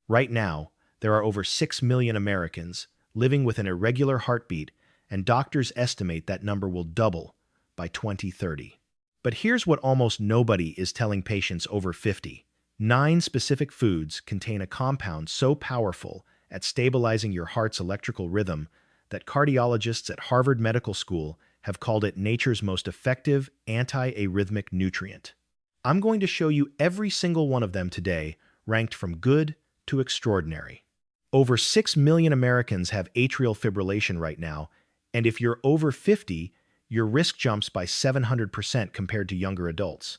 Right now, there are over 6 million Americans living with an irregular heartbeat, and doctors estimate that number will double by 2030. But here's what almost nobody is telling patients over 50. 9 specific foods contain a compound so powerful at stabilizing your heart's electrical rhythm that cardiologists at Harvard Medical School have called it nature's most effective anti-arrhythmic nutrient. I'm going to show you every single one of them today, ranked from good to extraordinary. Over 6 million Americans have atrial fibrillation right now, and if you're over 50, your risk jumps by 700% compared to younger adults.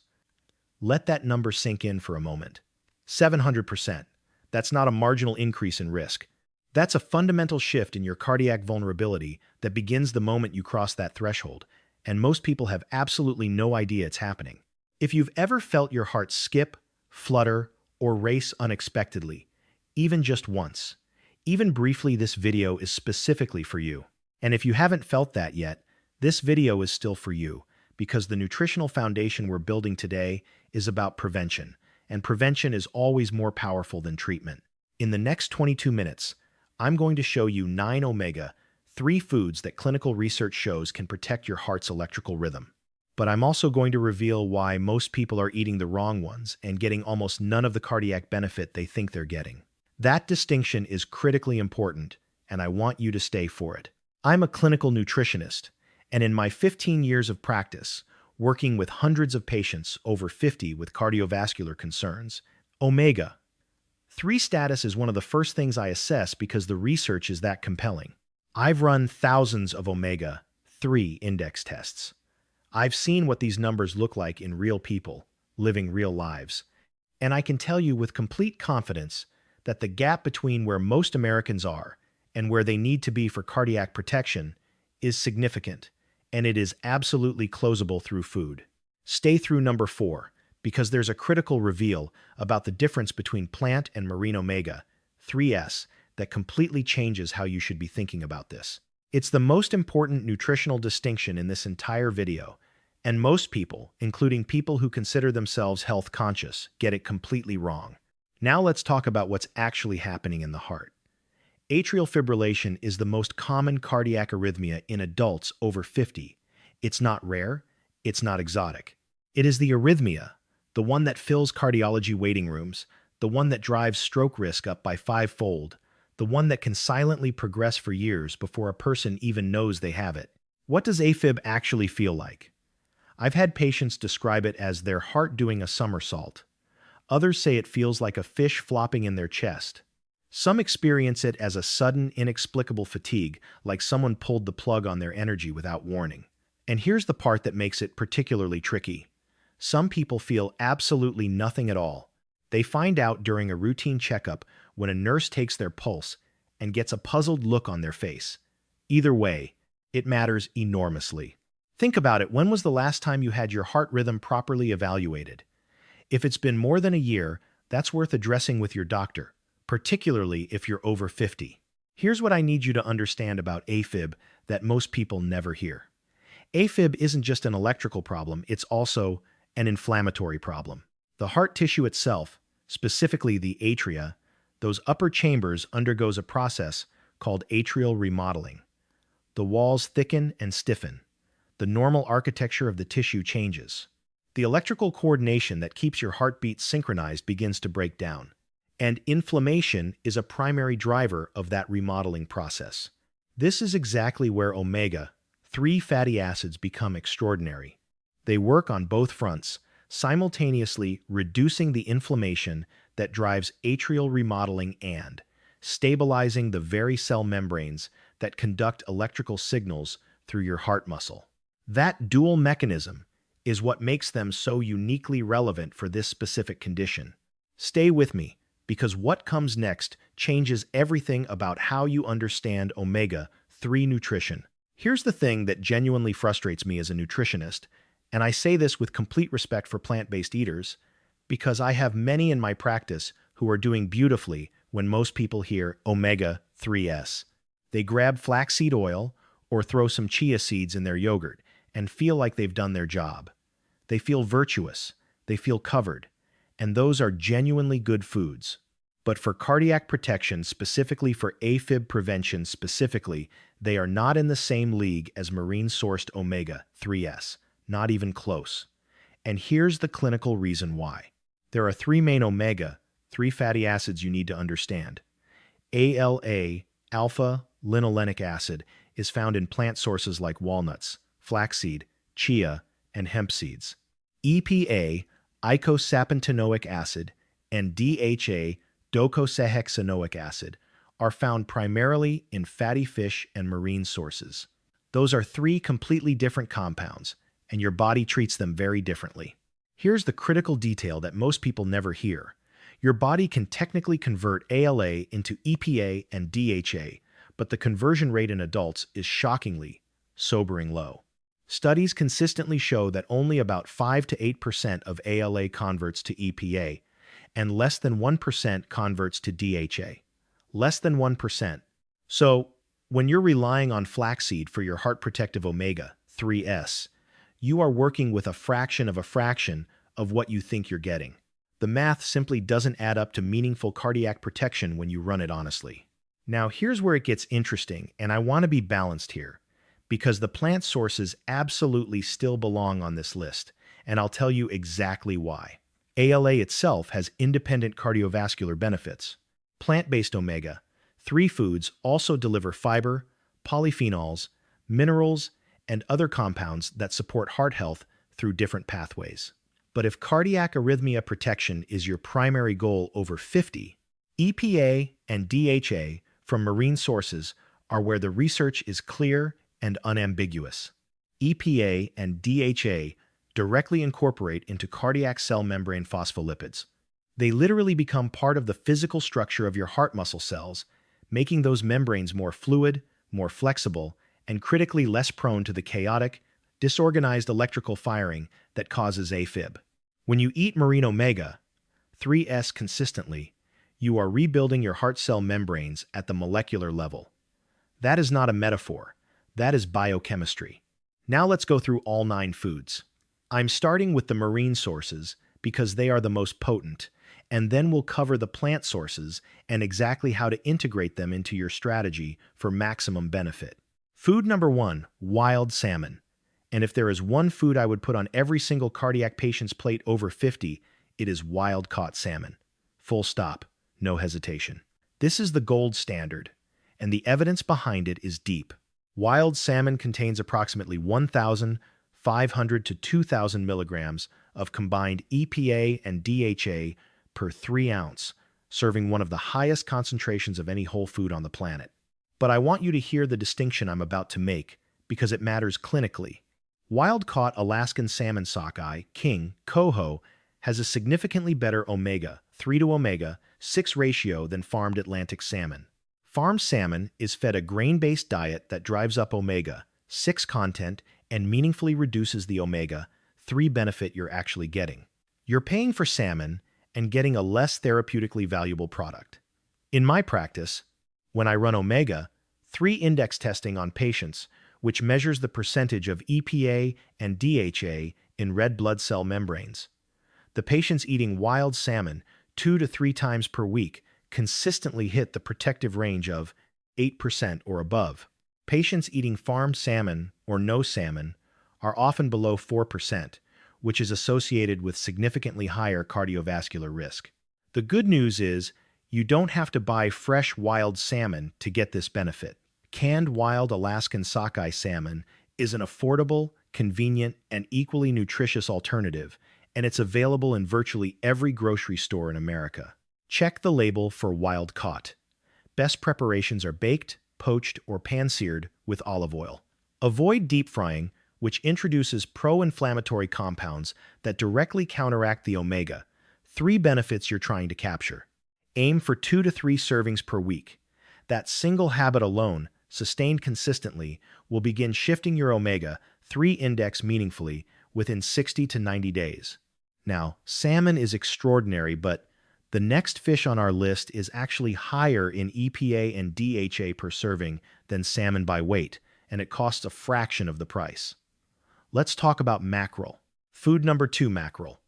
Let that number sink in for a moment. 700%. That's not a marginal increase in risk. That's a fundamental shift in your cardiac vulnerability that begins the moment you cross that threshold, and most people have absolutely no idea it's happening. If you've ever felt your heart skip, flutter, or race unexpectedly, even just once, even briefly, this video is specifically for you. And if you haven't felt that yet, this video is still for you, because the nutritional foundation we're building today is about prevention, and prevention is always more powerful than treatment. In the next 22 minutes, I'm going to show you 9 omega-3 foods that clinical research shows can protect your heart's electrical rhythm. But I'm also going to reveal why most people are eating the wrong ones and getting almost none of the cardiac benefit they think they're getting. That distinction is critically important, and I want you to stay for it. I'm a clinical nutritionist, and in my 15 years of practice, working with hundreds of patients over 50 with cardiovascular concerns, Omega-3 status is one of the first things I assess because the research is that compelling. I've run thousands of Omega-3 index tests. I've seen what these numbers look like in real people, living real lives, and I can tell you with complete confidence that the gap between where most Americans are and where they need to be for cardiac protection is significant, and it is absolutely closable through food. Stay through number 4, because there's a critical reveal about the difference between plant and marine omega-3s that completely changes how you should be thinking about this. It's the most important nutritional distinction in this entire video, and most people, including people who consider themselves health conscious, get it completely wrong. Now let's talk about what's actually happening in the heart. Atrial fibrillation is the most common cardiac arrhythmia in adults over 50. It's not rare, it's not exotic. It is the arrhythmia, the one that fills cardiology waiting rooms, the one that drives stroke risk up by 5-fold, the one that can silently progress for years before a person even knows they have it. What does AFib actually feel like? I've had patients describe it as their heart doing a somersault. Others say it feels like a fish flopping in their chest. Some experience it as a sudden, inexplicable fatigue, like someone pulled the plug on their energy without warning. And here's the part that makes it particularly tricky. Some people feel absolutely nothing at all. They find out during a routine checkup when a nurse takes their pulse and gets a puzzled look on their face. Either way, it matters enormously. Think about it. When was the last time you had your heart rhythm properly evaluated? If it's been more than a year, that's worth addressing with your doctor, particularly if you're over 50. Here's what I need you to understand about AFib that most people never hear. AFib isn't just an electrical problem, it's also an inflammatory problem. The heart tissue itself, specifically the atria, those upper chambers, undergoes a process called atrial remodeling. The walls thicken and stiffen. The normal architecture of the tissue changes. The electrical coordination that keeps your heartbeat synchronized begins to break down. And inflammation is a primary driver of that remodeling process. This is exactly where omega-3 fatty acids become extraordinary. They work on both fronts, simultaneously reducing the inflammation that drives atrial remodeling and stabilizing the very cell membranes that conduct electrical signals through your heart muscle. That dual mechanism is what makes them so uniquely relevant for this specific condition. Stay with me, because what comes next changes everything about how you understand omega-3 nutrition. Here's the thing that genuinely frustrates me as a nutritionist, and I say this with complete respect for plant-based eaters, because I have many in my practice who are doing beautifully when most people hear omega-3s. They grab flaxseed oil or throw some chia seeds in their yogurt and feel like they've done their job. They feel virtuous, they feel covered, and those are genuinely good foods. But for cardiac protection, specifically for AFib prevention specifically, they are not in the same league as marine-sourced omega-3s, not even close. And here's the clinical reason why. There are three main omega-3 fatty acids you need to understand. ALA, alpha-linolenic acid, is found in plant sources like walnuts, flaxseed, chia, and hemp seeds. EPA, eicosapentaenoic acid, and DHA, docosahexaenoic acid, are found primarily in fatty fish and marine sources. Those are three completely different compounds, and your body treats them very differently. Here's the critical detail that most people never hear. Your body can technically convert ALA into EPA and DHA, but the conversion rate in adults is shockingly, sobering low. Studies consistently show that only about 5 to 8% of ALA converts to EPA, and less than 1% converts to DHA. Less than 1%. So, when you're relying on flaxseed for your heart-protective omega-3s, you are working with a fraction of what you think you're getting. The math simply doesn't add up to meaningful cardiac protection when you run it honestly. Now, here's where it gets interesting, and I want to be balanced here, because the plant sources absolutely still belong on this list, and I'll tell you exactly why. ALA itself has independent cardiovascular benefits. Plant-based omega-3 foods also deliver fiber, polyphenols, minerals, and other compounds that support heart health through different pathways. But if cardiac arrhythmia protection is your primary goal over 50, EPA and DHA from marine sources are where the research is clear and unambiguous. EPA and DHA directly incorporate into cardiac cell membrane phospholipids. They literally become part of the physical structure of your heart muscle cells, making those membranes more fluid, more flexible, and critically less prone to the chaotic, disorganized electrical firing that causes AFib. When you eat marine omega-3s consistently, you are rebuilding your heart cell membranes at the molecular level. That is not a metaphor. That is biochemistry. Now let's go through all 9 foods. I'm starting with the marine sources because they are the most potent, and then we'll cover the plant sources and exactly how to integrate them into your strategy for maximum benefit. Food number 1, wild salmon. And if there is one food I would put on every single cardiac patient's plate over 50, it is wild-caught salmon. Full stop. No hesitation. This is the gold standard, and the evidence behind it is deep. Wild salmon contains approximately 1,500 to 2,000 milligrams of combined EPA and DHA per 3 ounce, serving one of the highest concentrations of any whole food on the planet. But I want you to hear the distinction I'm about to make, because it matters clinically. Wild-caught Alaskan salmon sockeye, king, coho, has a significantly better omega-3 to omega-6 ratio than farmed Atlantic salmon. Farmed salmon is fed a grain-based diet that drives up omega-6 content and meaningfully reduces the omega-3 benefit you're actually getting. You're paying for salmon and getting a less therapeutically valuable product. In my practice, when I run omega-3 index testing on patients, which measures the percentage of EPA and DHA in red blood cell membranes, the patients eating wild salmon 2 to 3 times per week consistently hit the protective range of 8% or above. Patients eating farmed salmon or no salmon are often below 4%, which is associated with significantly higher cardiovascular risk. The good news is you don't have to buy fresh wild salmon to get this benefit. Canned wild Alaskan sockeye salmon is an affordable, convenient, and equally nutritious alternative, and it's available in virtually every grocery store in America. Check the label for wild caught. Best preparations are baked, poached, or pan-seared with olive oil. Avoid deep frying, which introduces pro-inflammatory compounds that directly counteract the omega-3 benefits you're trying to capture. Aim for 2 to 3 servings per week. That single habit alone, sustained consistently, will begin shifting your omega-3 index meaningfully within 60 to 90 days. Now, salmon is extraordinary, but the next fish on our list is actually higher in EPA and DHA per serving than salmon by weight, and it costs a fraction of the price. Let's talk about mackerel. Food number 2, mackerel.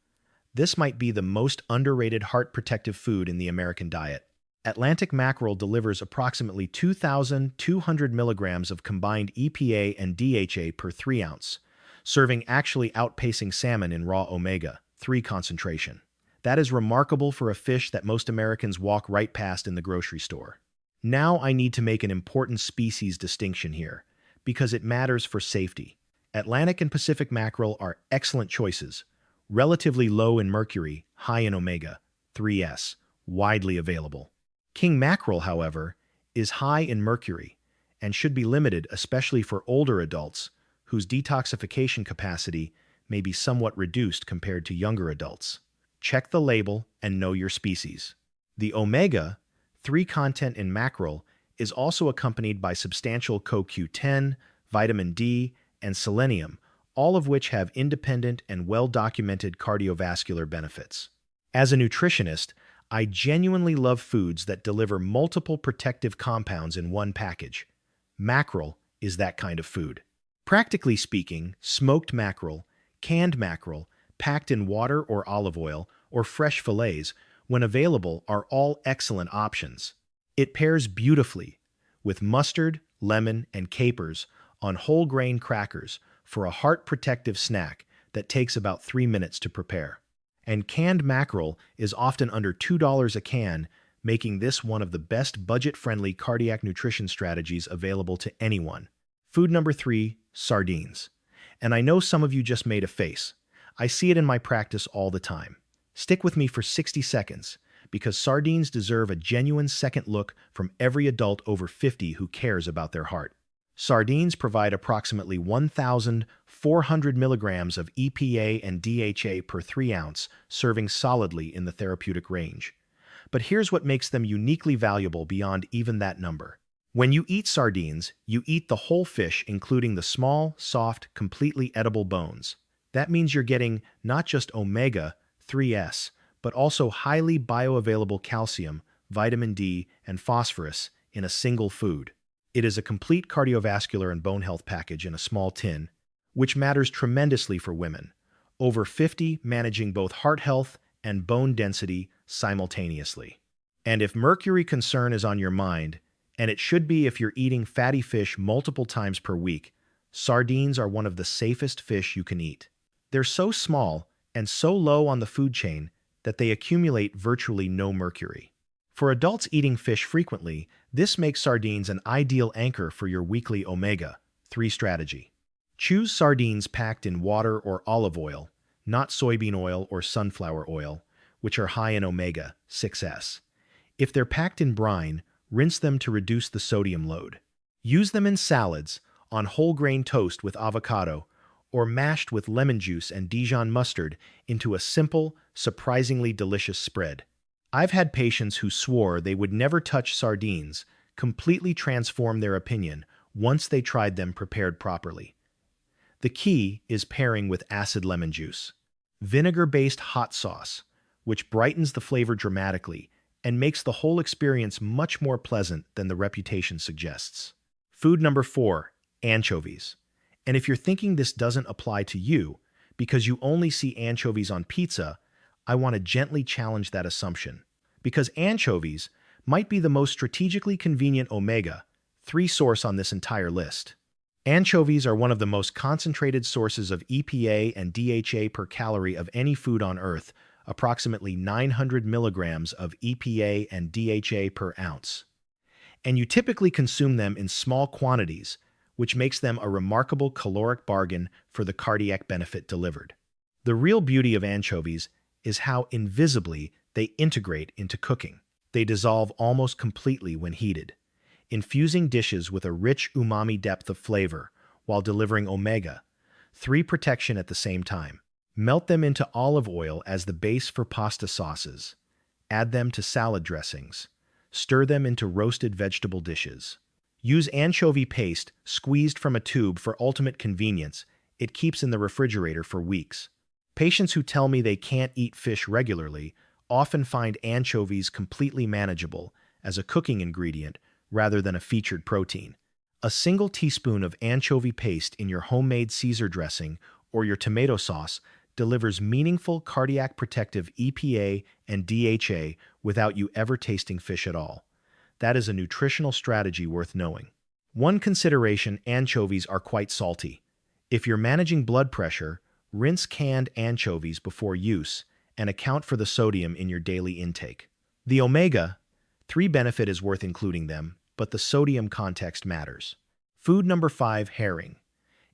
This might be the most underrated heart-protective food in the American diet. Atlantic mackerel delivers approximately 2,200 milligrams of combined EPA and DHA per 3 ounce, serving actually outpacing salmon in raw omega-3 concentration. That is remarkable for a fish that most Americans walk right past in the grocery store. Now I need to make an important species distinction here, because it matters for safety. Atlantic and Pacific mackerel are excellent choices, relatively low in mercury, high in omega-3s, widely available. King mackerel, however, is high in mercury and should be limited, especially for older adults whose detoxification capacity may be somewhat reduced compared to younger adults. Check the label and know your species. The omega-3 content in mackerel is also accompanied by substantial CoQ10, vitamin D, and selenium, all of which have independent and well-documented cardiovascular benefits. As a nutritionist, I genuinely love foods that deliver multiple protective compounds in one package. Mackerel is that kind of food. Practically speaking, smoked mackerel, canned mackerel, packed in water or olive oil, or fresh fillets, when available, are all excellent options. It pairs beautifully with mustard, lemon, and capers on whole grain crackers for a heart-protective snack that takes about 3 minutes to prepare. And canned mackerel is often under $2 a can, making this one of the best budget-friendly cardiac nutrition strategies available to anyone. Food number 3, sardines. And I know some of you just made a face. I see it in my practice all the time. Stick with me for 60 seconds, because sardines deserve a genuine second look from every adult over 50 who cares about their heart. Sardines provide approximately 1,400 milligrams of EPA and DHA per 3 ounce, serving solidly in the therapeutic range. But here's what makes them uniquely valuable beyond even that number. When you eat sardines, you eat the whole fish, including the small, soft, completely edible bones. That means you're getting not just omega-3s, but also highly bioavailable calcium, vitamin D, and phosphorus in a single food. It is a complete cardiovascular and bone health package in a small tin, which matters tremendously for women, over 50 managing both heart health and bone density simultaneously. And if mercury concern is on your mind, and it should be if you're eating fatty fish multiple times per week, sardines are one of the safest fish you can eat. They're so small and so low on the food chain that they accumulate virtually no mercury. For adults eating fish frequently, this makes sardines an ideal anchor for your weekly omega-3 strategy. Choose sardines packed in water or olive oil, not soybean oil or sunflower oil, which are high in omega-6s. If they're packed in brine, rinse them to reduce the sodium load. Use them in salads, on whole grain toast with avocado, or mashed with lemon juice and Dijon mustard into a simple, surprisingly delicious spread. I've had patients who swore they would never touch sardines completely transform their opinion once they tried them prepared properly. The key is pairing with acid lemon juice, vinegar-based hot sauce, which brightens the flavor dramatically and makes the whole experience much more pleasant than the reputation suggests. Food number 4, anchovies. And if you're thinking this doesn't apply to you because you only see anchovies on pizza, I want to gently challenge that assumption, because anchovies might be the most strategically convenient omega-3 source on this entire list. Anchovies are one of the most concentrated sources of EPA and DHA per calorie of any food on Earth, approximately 900 milligrams of EPA and DHA per ounce. And you typically consume them in small quantities, which makes them a remarkable caloric bargain for the cardiac benefit delivered. The real beauty of anchovies is how invisibly they integrate into cooking. They dissolve almost completely when heated, infusing dishes with a rich umami depth of flavor while delivering omega-3 protection at the same time. Melt them into olive oil as the base for pasta sauces. Add them to salad dressings. Stir them into roasted vegetable dishes. Use anchovy paste squeezed from a tube for ultimate convenience. It keeps in the refrigerator for weeks. Patients who tell me they can't eat fish regularly often find anchovies completely manageable as a cooking ingredient rather than a featured protein. A single teaspoon of anchovy paste in your homemade Caesar dressing or your tomato sauce delivers meaningful cardiac protective EPA and DHA without you ever tasting fish at all. That is a nutritional strategy worth knowing. One consideration: anchovies are quite salty. If you're managing blood pressure, rinse canned anchovies before use and account for the sodium in your daily intake. The omega-3 benefit is worth including them, but the sodium context matters. Food number 5, herring.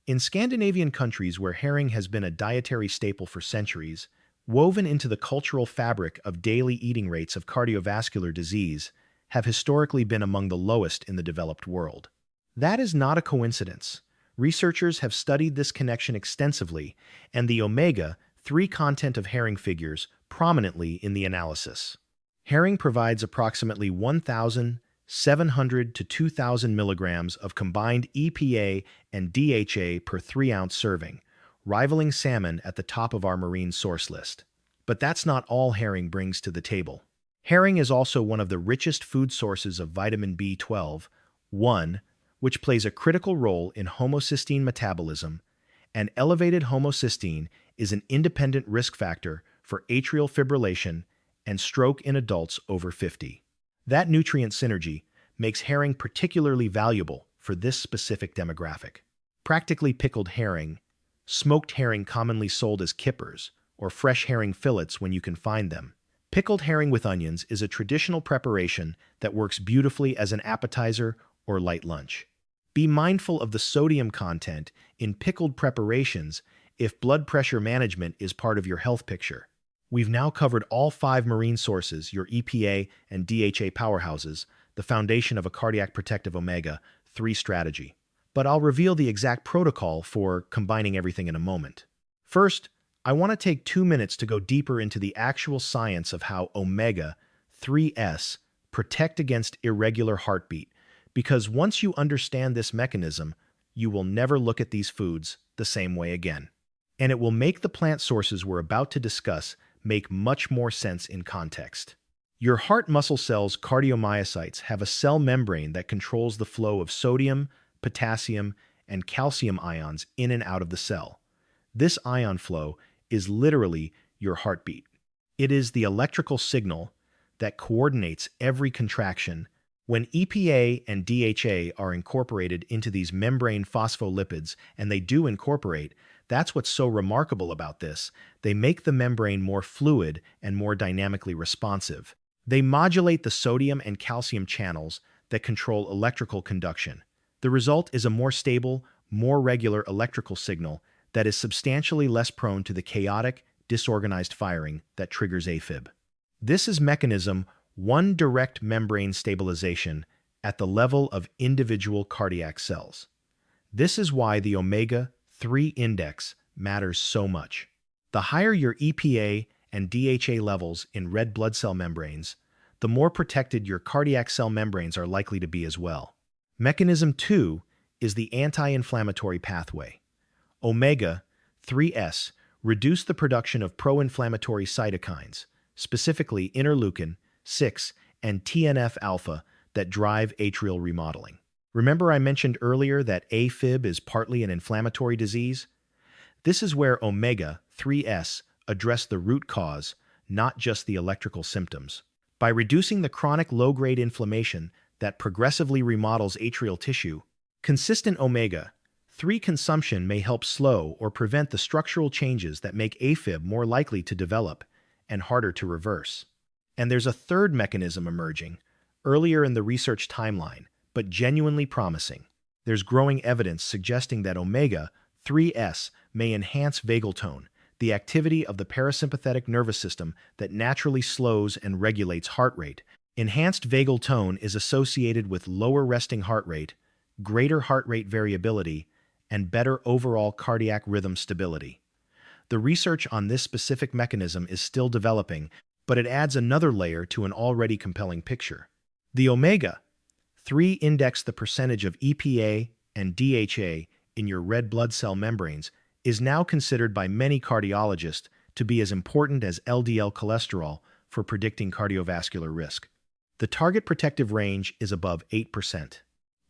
In Scandinavian countries where herring has been a dietary staple for centuries, woven into the cultural fabric of daily eating, rates of cardiovascular disease have historically been among the lowest in the developed world. That is not a coincidence. Researchers have studied this connection extensively, and the omega-3 content of herring figures prominently in the analysis. Herring provides approximately 1,700 to 2,000 milligrams of combined EPA and DHA per 3-ounce serving, rivaling salmon at the top of our marine source list. But that's not all herring brings to the table. Herring is also one of the richest food sources of vitamin B12, which plays a critical role in homocysteine metabolism, and elevated homocysteine is an independent risk factor for atrial fibrillation and stroke in adults over 50. That nutrient synergy makes herring particularly valuable for this specific demographic. Practically pickled herring, smoked herring commonly sold as kippers, or fresh herring fillets when you can find them. Pickled herring with onions is a traditional preparation that works beautifully as an appetizer or light lunch. Be mindful of the sodium content in pickled preparations if blood pressure management is part of your health picture. We've now covered all 5 marine sources, your EPA and DHA powerhouses, the foundation of a cardiac protective omega-3 strategy. But I'll reveal the exact protocol for combining everything in a moment. First, I want to take 2 minutes to go deeper into the actual science of how omega-3s protect against irregular heartbeat, because once you understand this mechanism, you will never look at these foods the same way again. And it will make the plant sources we're about to discuss make much more sense in context. Your heart muscle cells, cardiomyocytes, have a cell membrane that controls the flow of sodium, potassium, and calcium ions in and out of the cell. This ion flow is literally your heartbeat. It is the electrical signal that coordinates every contraction. When EPA and DHA are incorporated into these membrane phospholipids, and they do incorporate, that's what's so remarkable about this. They make the membrane more fluid and more dynamically responsive. They modulate the sodium and calcium channels that control electrical conduction. The result is a more stable, more regular electrical signal that is substantially less prone to the chaotic, disorganized firing that triggers AFib. This is mechanism 1: direct membrane stabilization at the level of individual cardiac cells. This is why the omega-3 index matters so much. The higher your EPA and DHA levels in red blood cell membranes, the more protected your cardiac cell membranes are likely to be as well. Mechanism 2 is the anti-inflammatory pathway. Omega-3s reduce the production of pro-inflammatory cytokines, specifically interleukin-6 and TNF-alpha, that drive atrial remodeling. Remember I mentioned earlier that AFib is partly an inflammatory disease? This is where omega-3s address the root cause, not just the electrical symptoms. By reducing the chronic low-grade inflammation that progressively remodels atrial tissue, consistent omega-3 consumption may help slow or prevent the structural changes that make AFib more likely to develop and harder to reverse. And there's a third mechanism emerging, earlier in the research timeline, but genuinely promising. There's growing evidence suggesting that omega-3s may enhance vagal tone, the activity of the parasympathetic nervous system that naturally slows and regulates heart rate. Enhanced vagal tone is associated with lower resting heart rate, greater heart rate variability, and better overall cardiac rhythm stability. The research on this specific mechanism is still developing, but it adds another layer to an already compelling picture. The omega-3 index, the percentage of EPA and DHA in your red blood cell membranes, is now considered by many cardiologists to be as important as LDL cholesterol for predicting cardiovascular risk. The target protective range is above 8%.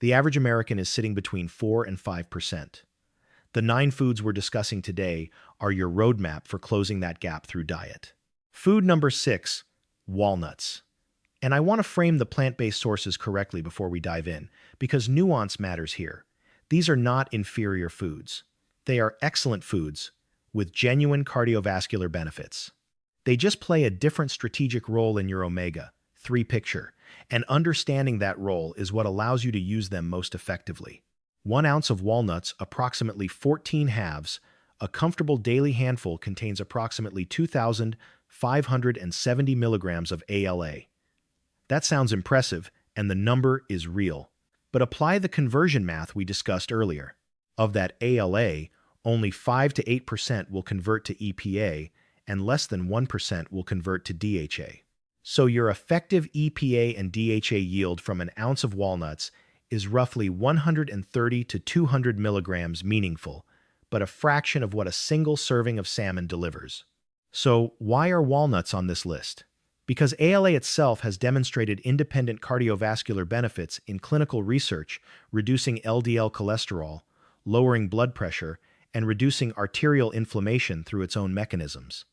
The average American is sitting between 4 and 5%. The 9 foods we're discussing today are your roadmap for closing that gap through diet. Food number 6, walnuts. And I want to frame the plant-based sources correctly before we dive in, because nuance matters here. These are not inferior foods. They are excellent foods with genuine cardiovascular benefits. They just play a different strategic role in your omega-3 picture, and understanding that role is what allows you to use them most effectively. 1 ounce of walnuts, approximately 14 halves, a comfortable daily handful contains approximately 2,570 milligrams of ALA. That sounds impressive, and the number is real. But apply the conversion math we discussed earlier. Of that ALA, only 5 to 8% will convert to EPA, and less than 1% will convert to DHA. So your effective EPA and DHA yield from an ounce of walnuts is roughly 130 to 200 milligrams meaningful, but a fraction of what a single serving of salmon delivers. So why are walnuts on this list? Because ALA itself has demonstrated independent cardiovascular benefits in clinical research, reducing LDL cholesterol, lowering blood pressure, and reducing arterial inflammation through its own mechanisms.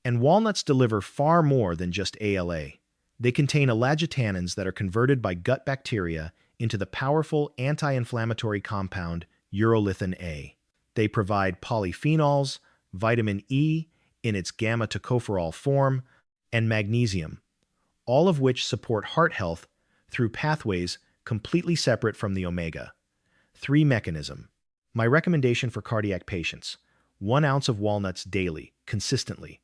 And walnuts deliver far more than just ALA. They contain elagitannins that are converted by gut bacteria into the powerful anti-inflammatory compound urolithin A. They provide polyphenols, vitamin E in its gamma-tocopherol form, and magnesium, all of which support heart health through pathways completely separate from the omega-3 mechanism. My recommendation for cardiac patients: 1 ounce of walnuts daily, consistently,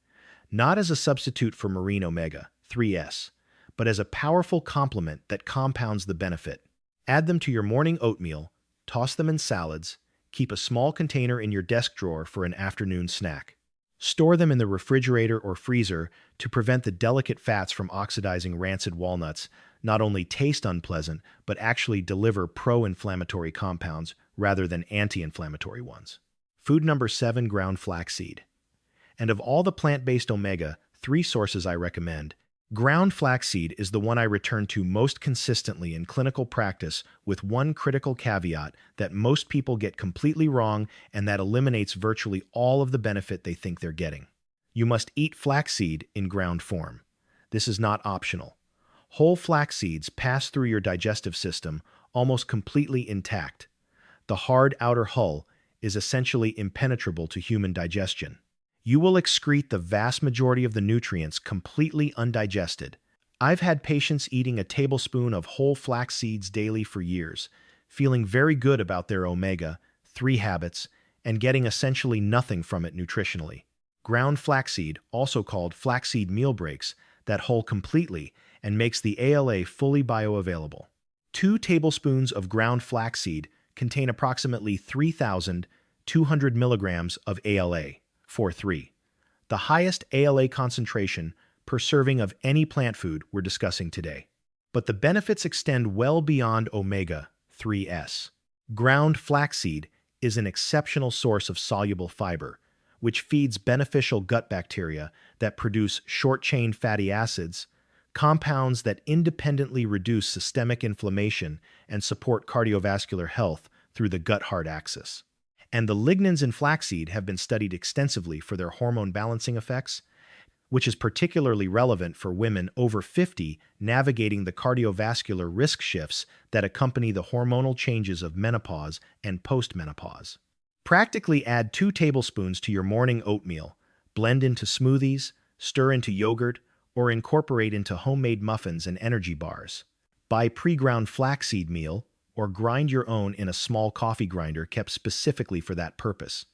not as a substitute for marine omega-3s, but as a powerful complement that compounds the benefit. Add them to your morning oatmeal, toss them in salads, keep a small container in your desk drawer for an afternoon snack. Store them in the refrigerator or freezer to prevent the delicate fats from oxidizing. Rancid walnuts not only taste unpleasant, but actually deliver pro-inflammatory compounds rather than anti-inflammatory ones. Food number 7, ground flaxseed. And of all the plant-based omega-3 sources I recommend, ground flaxseed is the one I return to most consistently in clinical practice, with one critical caveat that most people get completely wrong, and that eliminates virtually all of the benefit they think they're getting. You must eat flaxseed in ground form. This is not optional. Whole flax seeds pass through your digestive system almost completely intact. The hard outer hull is essentially impenetrable to human digestion. You will excrete the vast majority of the nutrients completely undigested. I've had patients eating a tablespoon of whole flax seeds daily for years, feeling very good about their omega-3 habits, and getting essentially nothing from it nutritionally. Ground flaxseed, also called flaxseed meal breaks, that hull completely and makes the ALA fully bioavailable. 2 tablespoons of ground flaxseed contain approximately 3,200 milligrams of ALA. 4.3, the highest ALA concentration per serving of any plant food we're discussing today. But the benefits extend well beyond omega-3s. Ground flaxseed is an exceptional source of soluble fiber, which feeds beneficial gut bacteria that produce short-chain fatty acids, compounds that independently reduce systemic inflammation and support cardiovascular health through the gut-heart axis. And the lignans in flaxseed have been studied extensively for their hormone balancing effects, which is particularly relevant for women over 50 navigating the cardiovascular risk shifts that accompany the hormonal changes of menopause and postmenopause. Practically add 2 tablespoons to your morning oatmeal, blend into smoothies, stir into yogurt, or incorporate into homemade muffins and energy bars. Buy pre-ground flaxseed meal, or grind your own in a small coffee grinder kept specifically for that purpose.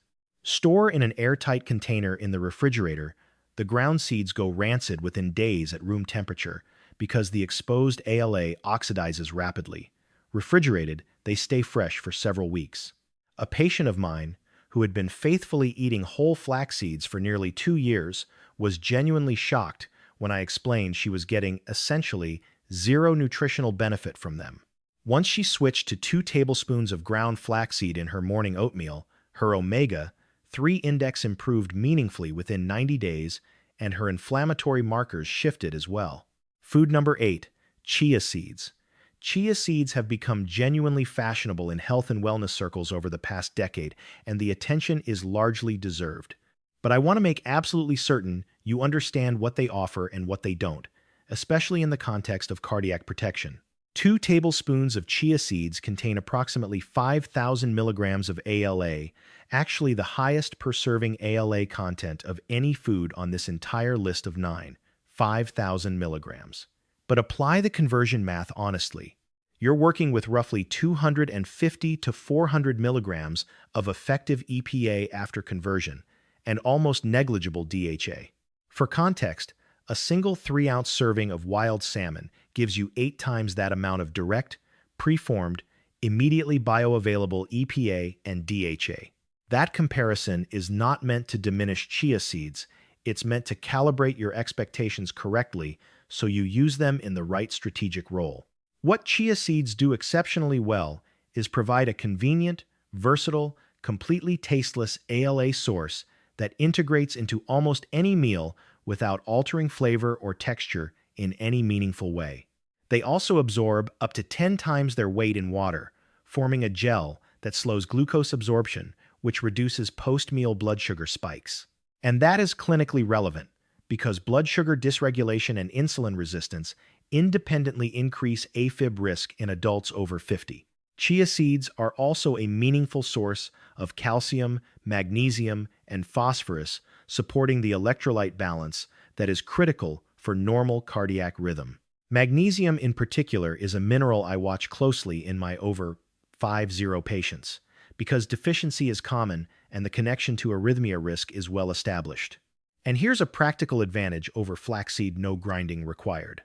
Store in an airtight container in the refrigerator. The ground seeds go rancid within days at room temperature because the exposed ALA oxidizes rapidly. Refrigerated, they stay fresh for several weeks. A patient of mine, who had been faithfully eating whole flax seeds for nearly 2 years, was genuinely shocked when I explained she was getting essentially zero nutritional benefit from them. Once she switched to 2 tablespoons of ground flaxseed in her morning oatmeal, her omega-3 index improved meaningfully within 90 days, and her inflammatory markers shifted as well. Food number 8, chia seeds. Chia seeds have become genuinely fashionable in health and wellness circles over the past decade, and the attention is largely deserved. But I want to make absolutely certain you understand what they offer and what they don't. especially in the context of cardiac protection. 2 tablespoons of chia seeds contain approximately 5,000 milligrams of ALA, actually the highest per serving ALA content of any food on this entire list of 9, 5,000 milligrams. But apply the conversion math honestly. You're working with roughly 250 to 400 milligrams of effective EPA after conversion, and almost negligible DHA. For context, a single 3-ounce serving of wild salmon gives you 8 times that amount of direct, preformed, immediately bioavailable EPA and DHA. That comparison is not meant to diminish chia seeds, it's meant to calibrate your expectations correctly so you use them in the right strategic role. What chia seeds do exceptionally well is provide a convenient, versatile, completely tasteless ALA source that integrates into almost any meal without altering flavor or texture in any meaningful way. They also absorb up to 10 times their weight in water, forming a gel that slows glucose absorption, which reduces post-meal blood sugar spikes. And that is clinically relevant because blood sugar dysregulation and insulin resistance independently increase AFib risk in adults over 50. Chia seeds are also a meaningful source of calcium, magnesium, and phosphorus, supporting the electrolyte balance that is critical for normal cardiac rhythm. Magnesium in particular is a mineral I watch closely in my over 50 patients, because deficiency is common and the connection to arrhythmia risk is well established. And here's a practical advantage over flaxseed: no grinding required.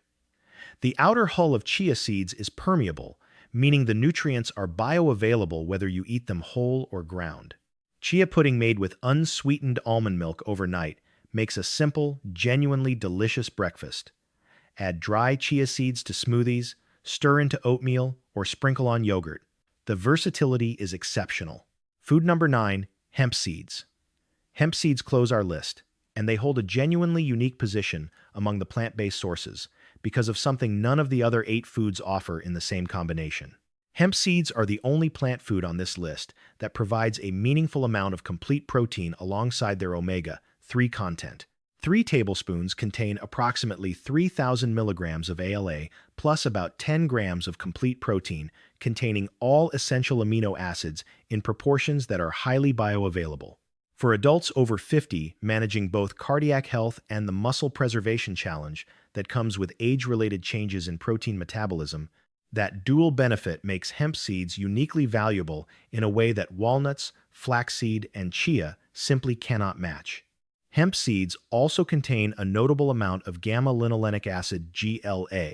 The outer hull of chia seeds is permeable, meaning the nutrients are bioavailable whether you eat them whole or ground. Chia pudding made with unsweetened almond milk overnight makes a simple, genuinely delicious breakfast. Add dry chia seeds to smoothies, stir into oatmeal, or sprinkle on yogurt. The versatility is exceptional. Food number 9, hemp seeds. Hemp seeds close our list, and they hold a genuinely unique position among the plant-based sources because of something none of the other 8 foods offer in the same combination. Hemp seeds are the only plant food on this list that provides a meaningful amount of complete protein alongside their omega-3 content. 3 tablespoons contain approximately 3,000 milligrams of ALA plus about 10 grams of complete protein containing all essential amino acids in proportions that are highly bioavailable. For adults over 50 managing both cardiac health and the muscle preservation challenge that comes with age-related changes in protein metabolism, that dual benefit makes hemp seeds uniquely valuable in a way that walnuts, flaxseed, and chia simply cannot match. Hemp seeds also contain a notable amount of gamma-linolenic acid GLA,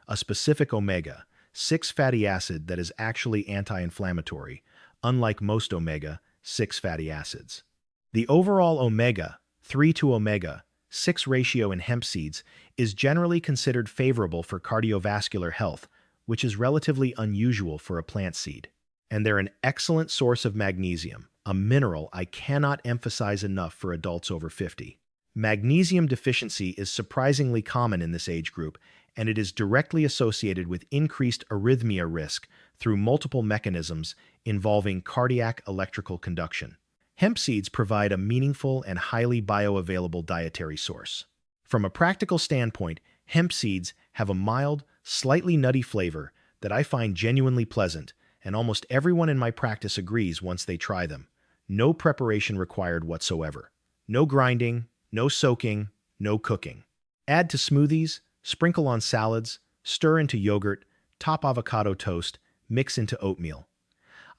a specific omega-6 fatty acid that is actually anti-inflammatory, unlike most omega-6 fatty acids. The overall omega-3 to omega-6 ratio in hemp seeds is generally considered favorable for cardiovascular health, which is relatively unusual for a plant seed. And they're an excellent source of magnesium, a mineral I cannot emphasize enough for adults over 50. Magnesium deficiency is surprisingly common in this age group, and it is directly associated with increased arrhythmia risk through multiple mechanisms involving cardiac electrical conduction. Hemp seeds provide a meaningful and highly bioavailable dietary source. From a practical standpoint, hemp seeds have a mild, slightly nutty flavor that I find genuinely pleasant, and almost everyone in my practice agrees once they try them. No preparation required whatsoever. No grinding, no soaking, no cooking. Add to smoothies, sprinkle on salads, stir into yogurt, top avocado toast, mix into oatmeal.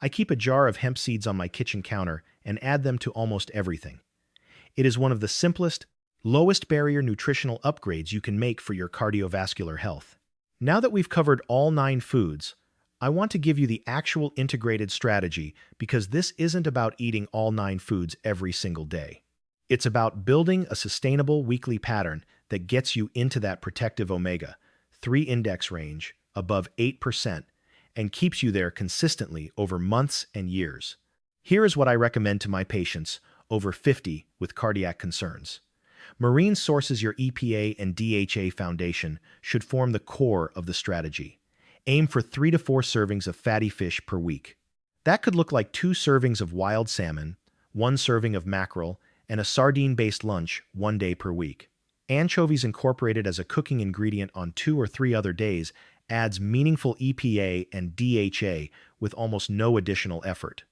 I keep a jar of hemp seeds on my kitchen counter and add them to almost everything. It is one of the simplest, lowest barrier nutritional upgrades you can make for your cardiovascular health. Now that we've covered all 9 foods, I want to give you the actual integrated strategy because this isn't about eating all 9 foods every single day. It's about building a sustainable weekly pattern that gets you into that protective omega-3 index range above 8% and keeps you there consistently over months and years. Here is what I recommend to my patients over 50 with cardiac concerns. Marine sources. Your EPA and DHA foundation should form the core of the strategy. Aim for 3 to 4 servings of fatty fish per week. That could look like 2 servings of wild salmon, 1 serving of mackerel, and a sardine-based lunch 1 day per week. Anchovies incorporated as a cooking ingredient on 2 or 3 other days adds meaningful EPA and DHA with almost no additional effort.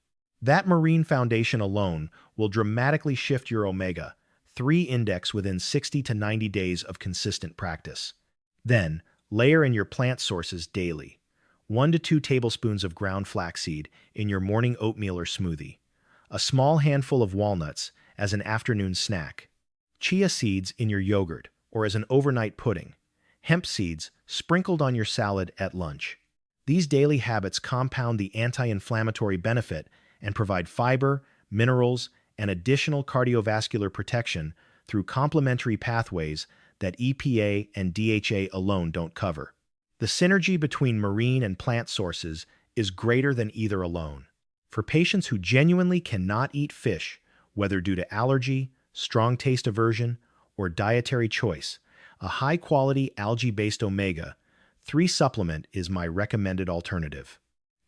That marine foundation alone will dramatically shift your omega-3 index within 60 to 90 days of consistent practice. Then, layer in your plant sources daily. 1 to 2 tablespoons of ground flaxseed in your morning oatmeal or smoothie. A small handful of walnuts as an afternoon snack. Chia seeds in your yogurt or as an overnight pudding. Hemp seeds sprinkled on your salad at lunch. These daily habits compound the anti-inflammatory benefit and provide fiber, minerals, and additional cardiovascular protection through complementary pathways that EPA and DHA alone don't cover. The synergy between marine and plant sources is greater than either alone. For patients who genuinely cannot eat fish, whether due to allergy, strong taste aversion, or dietary choice, a high-quality algae-based omega-3 supplement is my recommended alternative.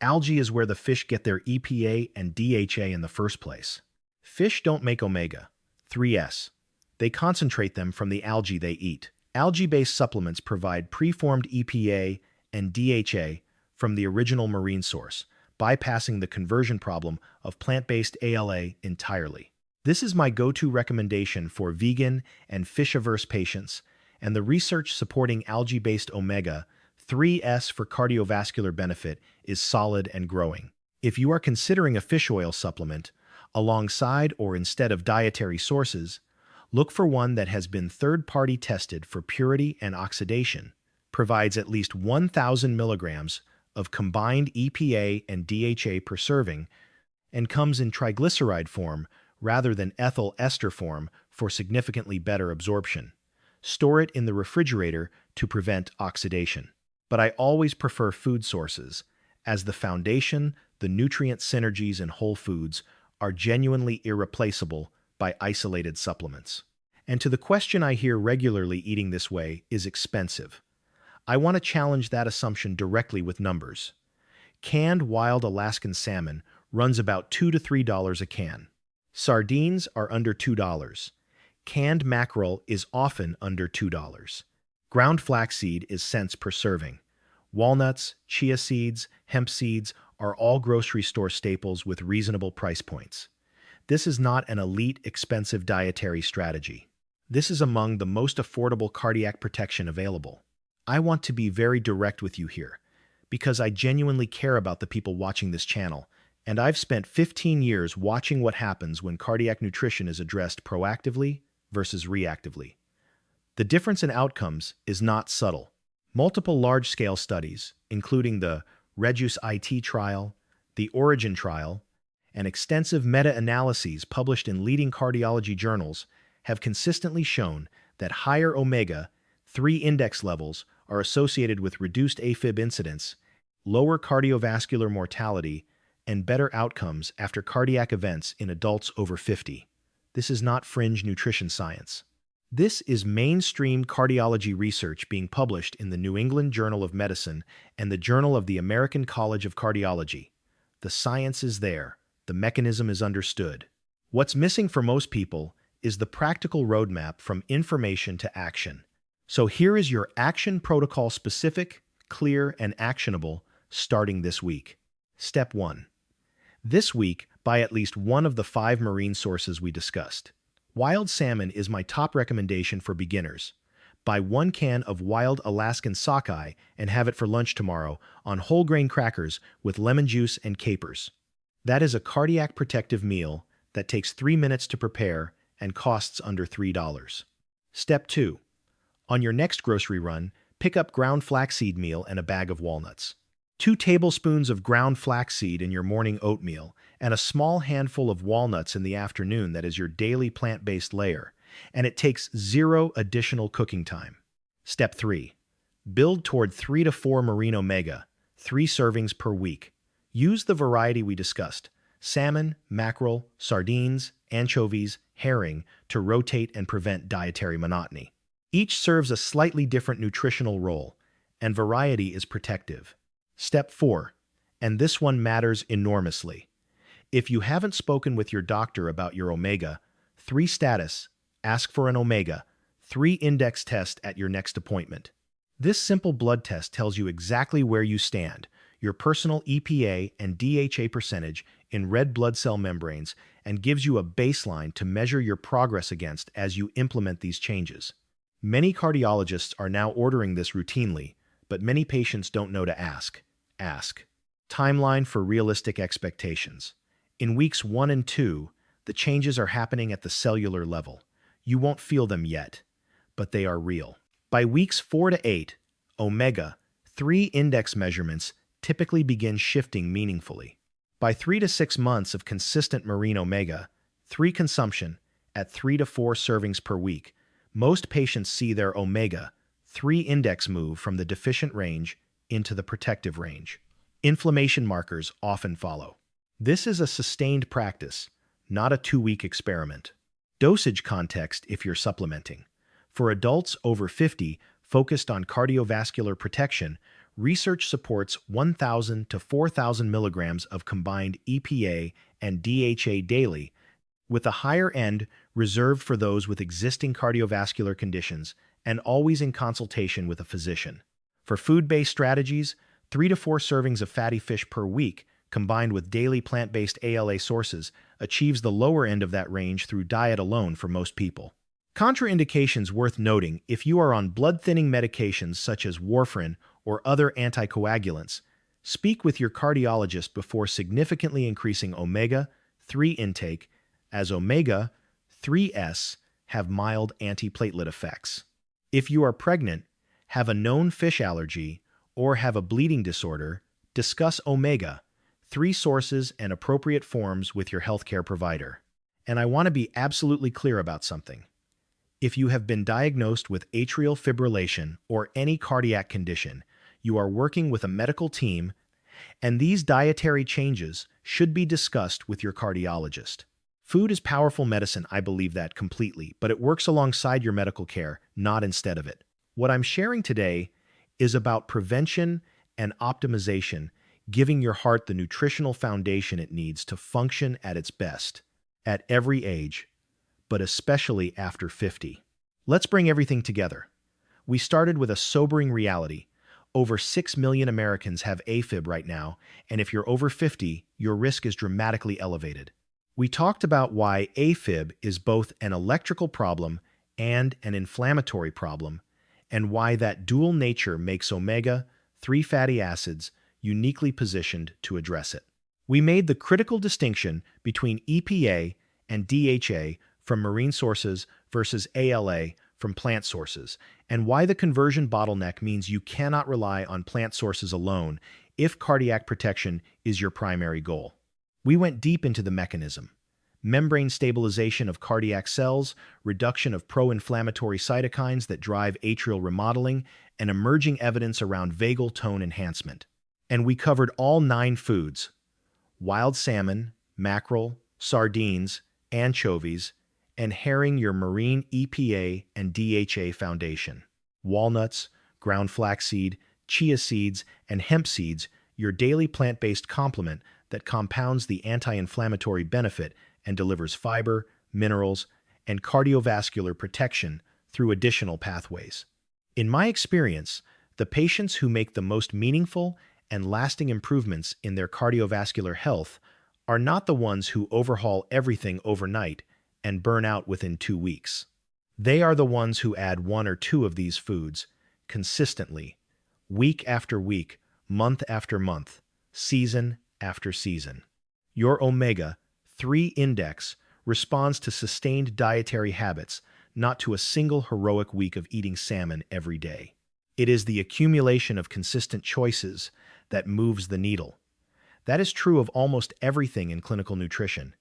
Algae is where the fish get their EPA and DHA in the first place. Fish don't make omega-3s. They concentrate them from the algae they eat. Algae-based supplements provide preformed EPA and DHA from the original marine source, bypassing the conversion problem of plant-based ALA entirely. This is my go-to recommendation for vegan and fish-averse patients, and the research supporting algae-based omega-3s for cardiovascular benefit is solid and growing. If you are considering a fish oil supplement, alongside or instead of dietary sources, look for one that has been third-party tested for purity and oxidation, provides at least 1,000 milligrams of combined EPA and DHA per serving, and comes in triglyceride form rather than ethyl ester form for significantly better absorption. Store it in the refrigerator to prevent oxidation. But I always prefer food sources, as the foundation, the nutrient synergies in whole foods are genuinely irreplaceable by isolated supplements. And to the question I hear regularly, eating this way is expensive. I want to challenge that assumption directly with numbers. Canned wild Alaskan salmon runs about $2 to $3 a can. Sardines are under $2. Canned mackerel is often under $2. Ground flaxseed is cents per serving. Walnuts, chia seeds, hemp seeds are all grocery store staples with reasonable price points. This is not an elite, expensive dietary strategy. This is among the most affordable cardiac protection available. I want to be very direct with you here, because I genuinely care about the people watching this channel, and I've spent 15 years watching what happens when cardiac nutrition is addressed proactively versus reactively. The difference in outcomes is not subtle. Multiple large-scale studies, including the REDUCE-IT trial, the ORIGIN trial, and extensive meta-analyses published in leading cardiology journals, have consistently shown that higher omega-3 index levels are associated with reduced AFib incidence, lower cardiovascular mortality, and better outcomes after cardiac events in adults over 50. This is not fringe nutrition science. This is mainstream cardiology research being published in the New England Journal of Medicine and the Journal of the American College of Cardiology. The science is there. The mechanism is understood. What's missing for most people is the practical roadmap from information to action. So here is your action protocol, specific, clear, and actionable, starting this week. Step 1. This week, buy at least one of the 5 marine sources we discussed. Wild salmon is my top recommendation for beginners. Buy 1 can of wild Alaskan sockeye and have it for lunch tomorrow on whole grain crackers with lemon juice and capers. That is a cardiac protective meal that takes 3 minutes to prepare and costs under $3. Step 2. On your next grocery run, pick up ground flaxseed meal and a bag of walnuts. 2 tablespoons of ground flaxseed in your morning oatmeal and a small handful of walnuts in the afternoon. That is your daily plant-based layer, and it takes 0 additional cooking time. Step 3. Build toward 3 to 4 marine omega-3 servings per week. Use the variety we discussed: salmon, mackerel, sardines, anchovies, herring, to rotate and prevent dietary monotony. Each serves a slightly different nutritional role, and variety is protective. Step 4, and this one matters enormously. If you haven't spoken with your doctor about your omega-3 status, ask for an omega-3 Omega-3 index test at your next appointment. This simple blood test tells you exactly where you stand, your personal EPA and DHA percentage in red blood cell membranes, and gives you a baseline to measure your progress against as you implement these changes. Many cardiologists are now ordering this routinely, but many patients don't know to ask. Ask. Timeline for realistic expectations. In weeks 1 and 2, the changes are happening at the cellular level. You won't feel them yet, but they are real. By weeks 4 to 8, Omega-3 index measurements typically begin shifting meaningfully. By 3 to 6 months of consistent marine omega-3 consumption at 3 to 4 servings per week, most patients see their omega-3 index move from the deficient range into the protective range. Inflammation markers often follow. This is a sustained practice, not a 2-week experiment. Dosage context if you're supplementing. For adults over 50 focused on cardiovascular protection, research supports 1,000 to 4,000 milligrams of combined EPA and DHA daily, with a higher end reserved for those with existing cardiovascular conditions and always in consultation with a physician. For food-based strategies, 3 to 4 servings of fatty fish per week, combined with daily plant-based ALA sources, achieves the lower end of that range through diet alone for most people. Contraindications worth noting: if you are on blood-thinning medications such as warfarin or other anticoagulants, speak with your cardiologist before significantly increasing omega-3 intake, as omega-3s have mild antiplatelet effects. If you are pregnant, have a known fish allergy, or have a bleeding disorder, discuss omega-3 sources and appropriate forms with your healthcare provider. And I want to be absolutely clear about something. If you have been diagnosed with atrial fibrillation or any cardiac condition, you are working with a medical team, and these dietary changes should be discussed with your cardiologist. Food is powerful medicine, I believe that completely, but it works alongside your medical care, not instead of it. What I'm sharing today is about prevention and optimization, giving your heart the nutritional foundation it needs to function at its best, at every age, but especially after 50. Let's bring everything together. We started with a sobering reality. Over 6 million Americans have AFib right now, and if you're over 50, your risk is dramatically elevated. We talked about why AFib is both an electrical problem and an inflammatory problem, and why that dual nature makes omega-3 fatty acids uniquely positioned to address it. We made the critical distinction between EPA and DHA from marine sources versus ALA from plant sources, and why the conversion bottleneck means you cannot rely on plant sources alone if cardiac protection is your primary goal. We went deep into the mechanism: membrane stabilization of cardiac cells, reduction of pro-inflammatory cytokines that drive atrial remodeling, and emerging evidence around vagal tone enhancement. And we covered all 9 foods: wild salmon, mackerel, sardines, anchovies, and herring, your marine EPA and DHA foundation. Walnuts, ground flaxseed, chia seeds, and hemp seeds, your daily plant-based complement that compounds the anti-inflammatory benefit and delivers fiber, minerals, and cardiovascular protection through additional pathways. In my experience, the patients who make the most meaningful and lasting improvements in their cardiovascular health are not the ones who overhaul everything overnight and burn out within 2 weeks. They are the ones who add 1 or 2 of these foods consistently, week after week, month after month, season after season. Your omega-3 index responds to sustained dietary habits, not to a single heroic week of eating salmon every day. It is the accumulation of consistent choices that moves the needle. That is true of almost everything in clinical nutrition,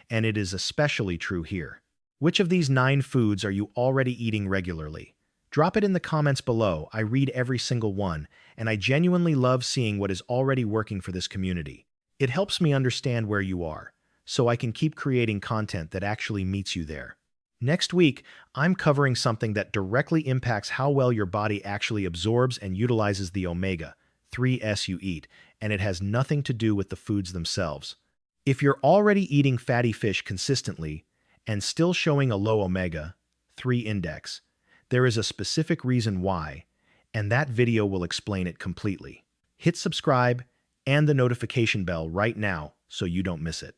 and it is especially true here. Which of these 9 foods are you already eating regularly? Drop it in the comments below. I read every single one, and I genuinely love seeing what is already working for this community. It helps me understand where you are, so I can keep creating content that actually meets you there. Next week, I'm covering something that directly impacts how well your body actually absorbs and utilizes the omega-3s you eat, and it has nothing to do with the foods themselves. If you're already eating fatty fish consistently and still showing a low omega-3 index, There is a specific reason why, and that video will explain it completely. Hit subscribe and the notification bell right now so you don't miss it.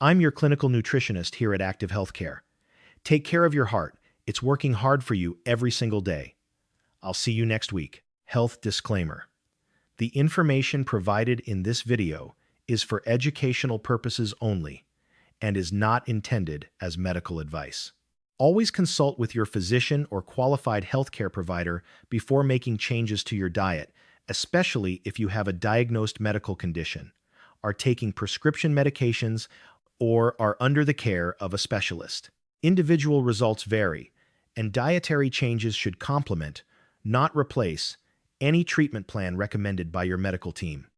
I'm your clinical nutritionist here at Active Healthcare. Take care of your heart. It's working hard for you every single day. I'll see you next week. Health disclaimer. The information provided in this video is for educational purposes only and is not intended as medical advice. Always consult with your physician or qualified healthcare provider before making changes to your diet, especially if you have a diagnosed medical condition, are taking prescription medications, or are under the care of a specialist. Individual results vary, and dietary changes should complement, not replace, any treatment plan recommended by your medical team.